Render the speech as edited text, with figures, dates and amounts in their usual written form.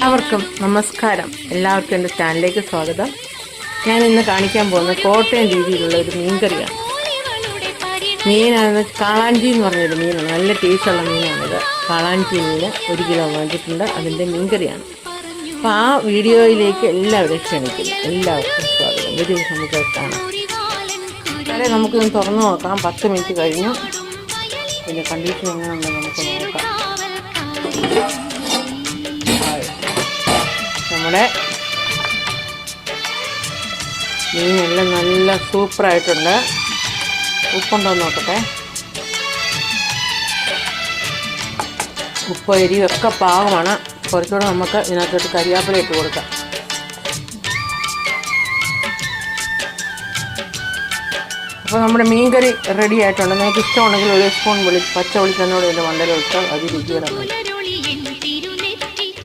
എല്ലാവർക്കും നമസ്കാരം. എല്ലാവർക്കും എൻ്റെ ചാനലിലേക്ക് സ്വാഗതം. ഞാൻ ഇന്ന് കാണിക്കാൻ പോകുന്നത് കോട്ടയം രീതിയിലുള്ള ഒരു മീൻകറിയാണ്. മീനാണെന്ന് കാളാഞ്ചി എന്ന് പറഞ്ഞൊരു മീനാണ്. നല്ല ടേസ്റ്റുള്ള മീനാണിത്. കാളാഞ്ചി മീൻ 1 കിലോ വാങ്ങിച്ചിട്ടുണ്ട്. അതിൻ്റെ മീൻകറിയാണ്. അപ്പോൾ ആ വീഡിയോയിലേക്ക് എല്ലാവരും ക്ഷണിക്കുന്നു. എല്ലാവർക്കും സ്വാഗതം. ഒരു നമുക്ക് കാണാം. അതെ, നമുക്കിന്ന് തുറന്നു നോക്കാം. 10 മിനിറ്റ് കഴിഞ്ഞു. പിന്നെ കണ്ടീഷൻ എങ്ങനെയുണ്ടെന്ന് നമുക്ക് നോക്കാം. നമ്മുടെ മീനെല്ലാം നല്ല സൂപ്പറായിട്ടുണ്ട്. ഉപ്പുണ്ടോ നോക്കട്ടെ. ഉപ്പ് എരിവൊക്കെ പാകമാണ്. കുറച്ചുകൂടെ നമുക്ക് ഇതിനകത്തോട്ട് കരിയാപ്പില ഇട്ട് കൊടുക്കാം. അപ്പോൾ നമ്മുടെ മീൻകറി റെഡി ആയിട്ടുണ്ട്. നിങ്ങൾക്ക് ഇഷ്ടമുണ്ടെങ്കിൽ 1 സ്പൂൺ പച്ച വെളിച്ചെണ്ണയോടെ ഇതിൻ്റെ മണ്ടയിൽ ഇട്ടാൽ അത് രുചിയുടെ